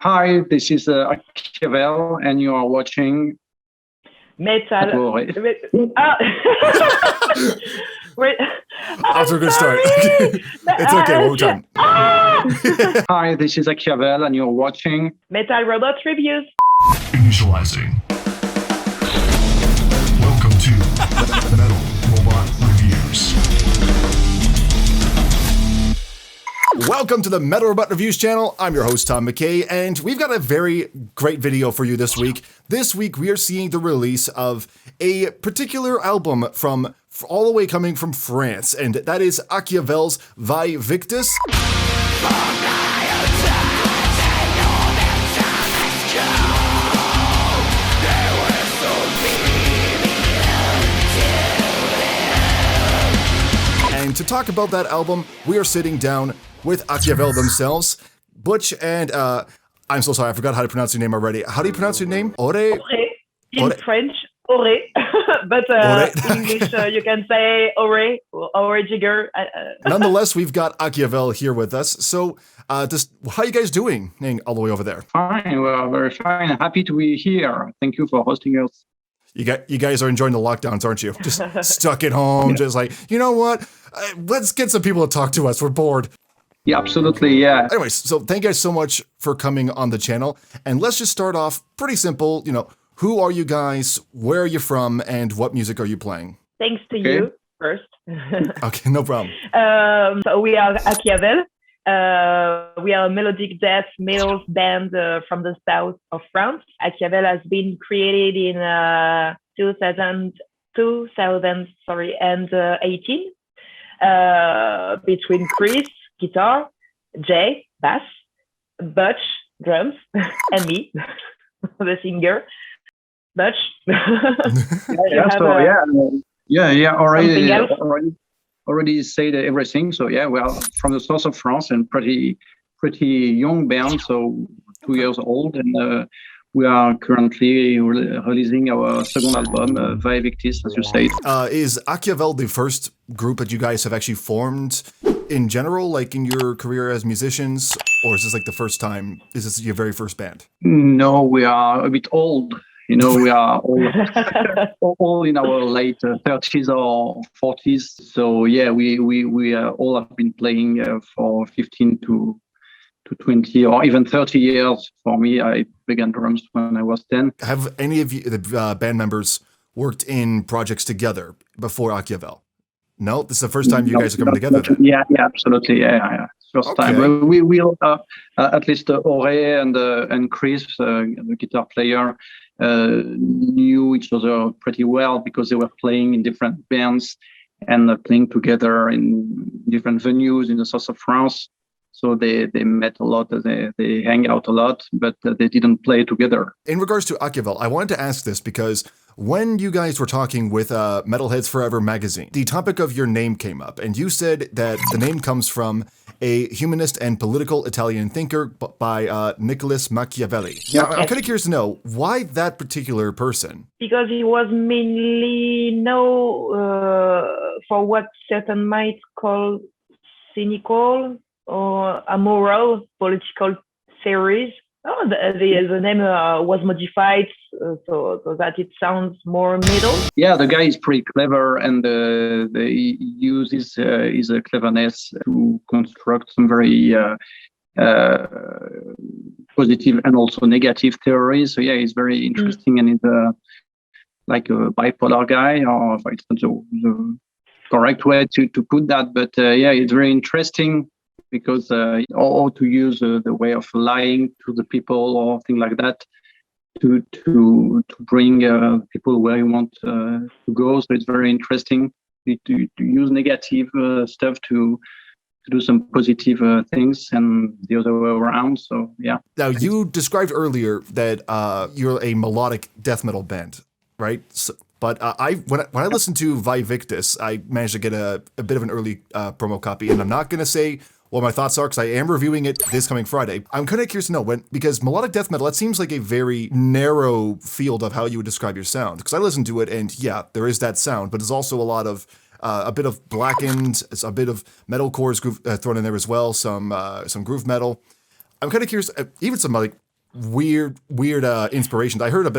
Hi, this is Akiavel, and you are watching Metal. Wait. Wait. After a good start. It's okay, one more time. Hi, this is Akiavel, and you're watching Metal Robot Reviews. Initializing. Welcome to Metal Robot Reviews. Welcome to the Metal Robot Reviews channel. I'm your host, Tom McKay, and we've got a very great video for you this week. This week, we are seeing the release of a particular album from all the way coming from France, and that is Akiavel's Victis. And to talk about that album, we are sitting down with Akiavel themselves, Butch, and I'm so sorry, I forgot how to pronounce your name already. How do you pronounce your name? Ore. In French, Ore. But in English, you can say Ore or Ore Jigger. Nonetheless, we've got Akiavel here with us. So, how are you guys doing all the way over there? Fine, well, very fine. Happy to be here. Thank you for hosting us. You guys are enjoying the lockdowns, aren't you? Just stuck at home, just like, you know what? Let's get some people to talk to us. We're bored. Yeah, absolutely, yeah. Anyways, so thank you guys so much for coming on the channel. And let's just start off pretty simple. You know, who are you guys? Where are you from? And what music are you playing? Thanks to you first. Okay, no problem. So we are Akiavel. We are a melodic death metal band from the south of France. Akiavel has been created in 2018 between Chris, guitar, Jay, bass, Butch, drums, and me, the singer. Butch. Already said everything. So yeah, we are from the south of France and pretty young band, so 2 years old, and we are currently releasing our second album, Victis, as you said. Is Akiavel the first group that you guys have actually formed in general, like in your career as musicians, or is this like the first time? Is this your very first band? No, we are a bit old. You know, we are all in our late 30s or 40s. So yeah, we all have been playing for 15 to 20 or even 30 years. For me, I began drums when I was 10. Have any of you, the band members, worked in projects together before Akiavel? No, this is the first time you guys are coming together. Then. Yeah, absolutely. Yeah. First time. We will at least Ore and Chris, the guitar player, knew each other pretty well because they were playing in different bands and playing together in different venues in the south of France. So they met a lot, they hang out a lot, but they didn't play together. In regards to Akiavel, I wanted to ask this because when you guys were talking with Metalhead's Forever magazine, the topic of your name came up, and you said that the name comes from a humanist and political Italian thinker by Nicholas Machiavelli. Now, I'm kind of curious to know, why that particular person? Because he was mainly known for what certain might call cynical or amoral political theories. The name was modified so that it sounds more middle. Yeah, the guy is pretty clever, and he uses his cleverness to construct some very positive and also negative theories. So yeah, he's very interesting, and he's like a bipolar guy, or if it's not the correct way to put that, but yeah, it's very interesting. Because or to use the way of lying to the people or things like that to bring people where you want to go. So it's very interesting to use negative stuff to do some positive things and the other way around. So yeah. Now you described earlier that you're a melodic death metal band, right? So, but when I listened to Victis, I managed to get a bit of an early promo copy, and I'm not going to say what my thoughts are, because I am reviewing it this coming Friday. I'm kind of curious to know because melodic death metal, that seems like a very narrow field of how you would describe your sound. Because I listened to it, and yeah, there is that sound, but there's also a lot of a bit of blackened, a bit of metalcore thrown in there as well, some groove metal. I'm kind of curious, even some like weird inspirations. I heard a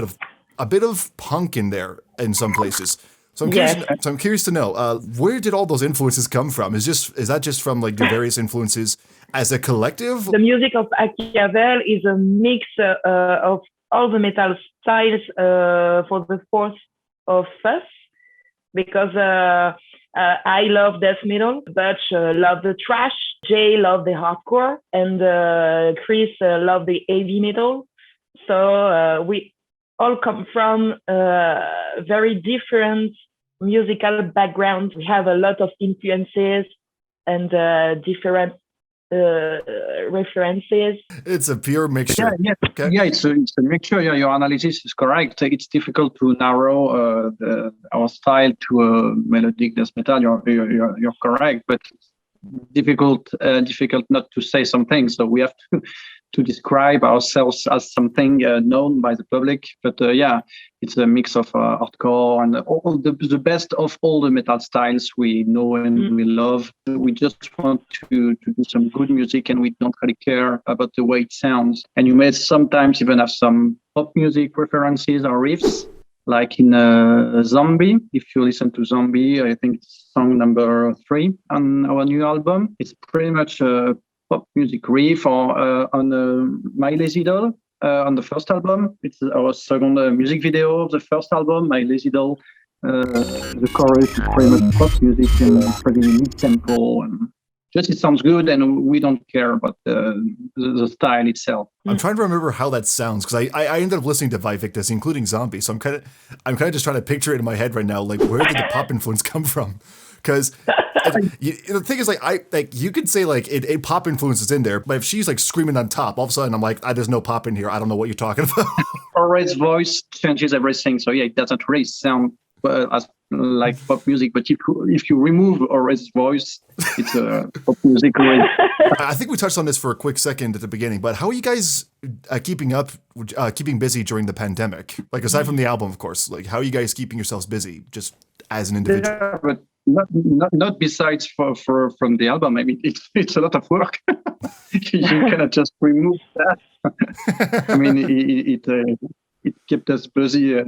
bit of punk in there in some places. So I'm curious to know where did all those influences come from? Is that just from like your various influences as a collective? The music of Akiavel is a mix of all the metal styles for the fourth of us, because I love death metal, Butch love the thrash, Jay love the hardcore, and Chris love the heavy metal. So we all come from very different musical backgrounds. We have a lot of influences and different references. It's a pure mixture. Okay. Yeah, it's a mixture. Yeah, your analysis is correct. It's difficult to narrow our style to a melodic death metal. You're correct, but difficult not to say something. So we have to describe ourselves as something known by the public. But it's a mix of hardcore and all the best of all the metal styles we know and we love. We just want to do some good music, and we don't really care about the way it sounds. And you may sometimes even have some pop music references or riffs, like in Zombie. If you listen to Zombie, I think it's song number 3 on our new album. It's pretty much a pop music riff, or on My Lazy Doll on the first album. It's our second music video of the first album, My Lazy Doll. The chorus is pretty much pop music and pretty mid-tempo, and just it sounds good, and we don't care about the style itself. I'm trying to remember how that sounds, because I ended up listening to Victis, including Zombie. So I'm kind of just trying to picture it in my head right now. Like, where did the pop influence come from? Because the thing is, like you could say like a pop influence is in there, but if she's like screaming on top, all of a sudden I'm like, there's no pop in here. I don't know what you're talking about. Red's voice changes everything, so yeah, it doesn't really sound as like pop music. But if you remove Red's voice, it's a pop music. I think we touched on this for a quick second at the beginning, but how are you guys keeping busy during the pandemic? Like, aside from the album, of course, like how are you guys keeping yourselves busy just as an individual? Yeah, but not besides from the album. I mean, it's a lot of work. You cannot just remove that. I mean, it kept us busy a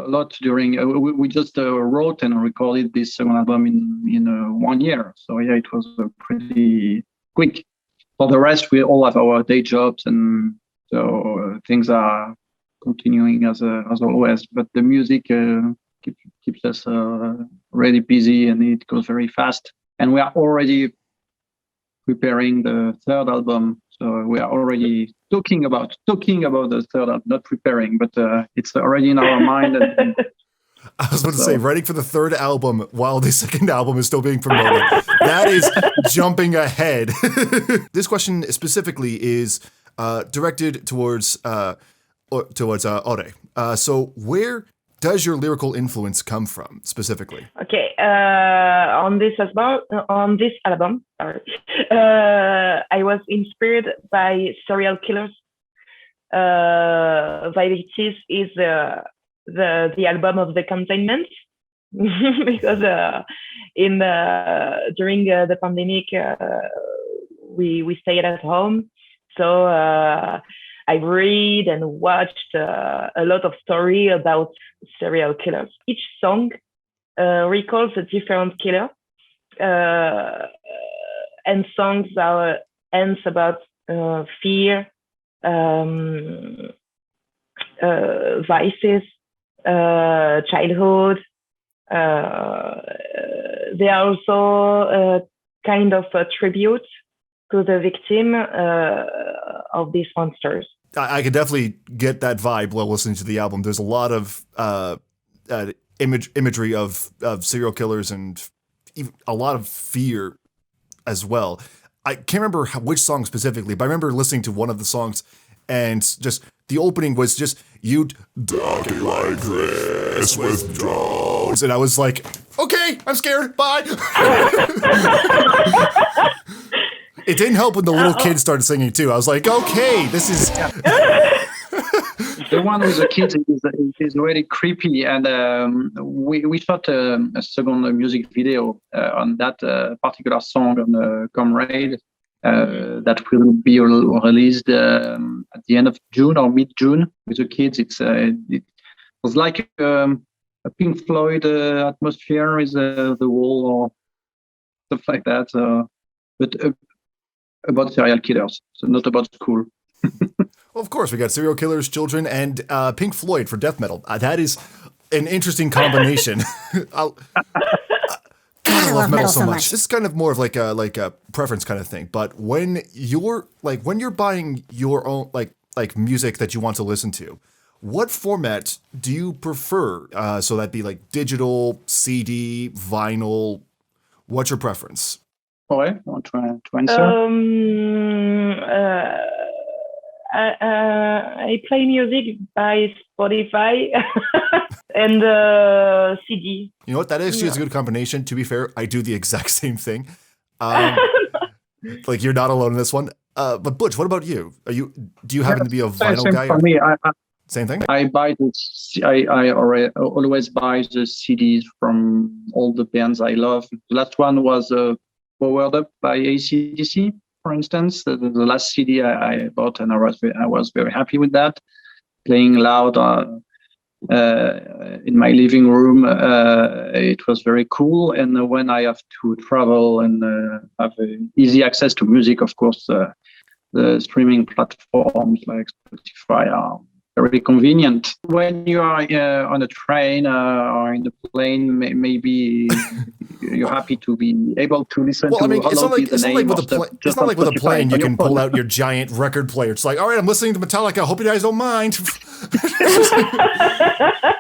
lot during. We just wrote and recorded this second album in 1 year. So yeah, it was pretty quick. For the rest, we all have our day jobs, and so things are continuing as always. But the music keeps us really busy, and it goes very fast. And we are already preparing the third album. So we are already talking about the third album, not preparing, but it's already in our mind. I was about to say, writing for the third album while the second album is still being promoted. That is jumping ahead. This question specifically is directed towards Ore. So where does your lyrical influence come from specifically? Okay, on this album, I was inspired by serial killers. Victis is the album of the containment, because during the pandemic we stayed at home, so I read and watched a lot of story about serial killers. Each song recalls a different killer, and songs are ends about fear, vices, childhood. They are also kind of a tribute to the victim of these monsters. I could definitely get that vibe while listening to the album. There's a lot of imagery of serial killers and even a lot of fear as well. I can't remember which song specifically, but I remember listening to one of the songs, and just the opening was just, "You'd talking like this with drones," and I was like, "Okay, I'm scared. Bye." It didn't help when the little kids started singing too. I was like, "Okay, this is." The one with the kids is really creepy, and we shot a second music video on that particular song on Comrade that will be released the end of June or mid-June with the kids. It was like a Pink Floyd atmosphere with the wall or stuff like that. But about serial killers, so not about school. Well, of course, we got serial killers, children, and Pink Floyd for death metal. That is an interesting combination. God, I love metal so much. This is kind of more of like a preference kind of thing. But when you're buying your own like music that you want to listen to, what format do you prefer? So that'd be like digital, CD, vinyl. What's your preference? I want to answer. I play music by Spotify and CD. You know what? That actually is a good combination. To be fair, I do the exact same thing. Like you're not alone in this one. But Butch, what about you? Do you happen to be a vinyl guy? For me, same thing. I buy this. I always buy the CDs from all the bands I love. The last one was Powered Up by AC/DC, for instance. The last CD I bought, and I was very happy with that. Playing loud in my living room, it was very cool. And when I have to travel and have easy access to music, of course, the streaming platforms like Spotify are very convenient. When you are on a train or in the plane, maybe you're happy to be able to listen to. Well, I mean, it's not like with a plane you can pull out your giant record player. It's like, all right, I'm listening to Metallica. Hope you guys don't mind.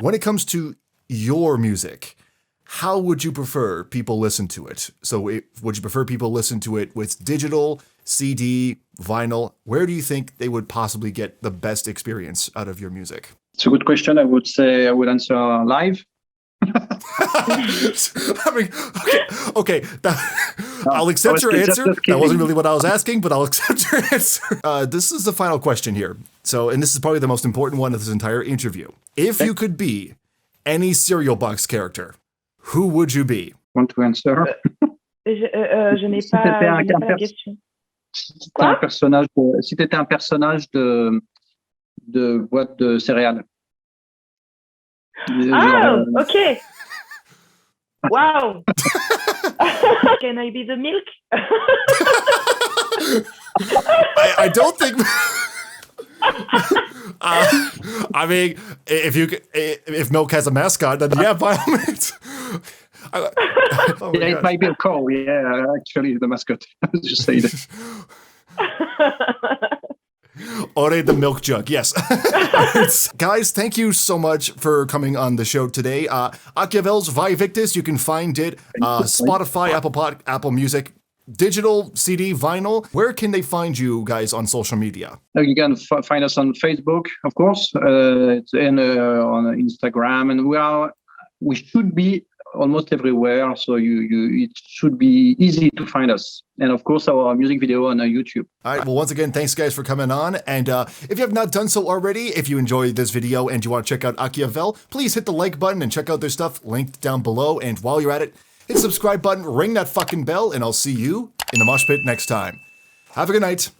When it comes to your music, how would you prefer people listen to it? So would you prefer people listen to it with digital, CD, vinyl? Where do you think they would possibly get the best experience out of your music? It's a good question. I would say I would answer live. I mean, okay. I'll accept your answer. That wasn't really what I was asking, but I'll accept your answer. This is the final question here. So, and this is probably the most important one of this entire interview. If you could be any cereal box character, who would you be? Want to answer? Je n'ai pas la question. Si t'étais un personnage de boîte de céréales. Oh, okay. Wow. Can I be the milk? I don't think. I mean, if milk has a mascot, then yeah, by all means. It might be a cow. Yeah, actually, the mascot. Just say it. Ore the milk jug, yes. Guys, thank you so much for coming on the show today. Akiavel's Victis, you can find it Spotify, Apple Music, digital, CD, vinyl. Where can they find you guys on social media? You can find us on Facebook, of course, and on Instagram, and we should be almost everywhere, so it should be easy to find us. And of course, our music video on YouTube. All right, well, once again, thanks guys for coming on. And if you have not done so already, if you enjoyed this video and you want to check out Akiavel, please hit the like button and check out their stuff linked down below. And while you're at it, hit the subscribe button, ring that fucking bell, and I'll see you in the mosh pit next time. Have a good night.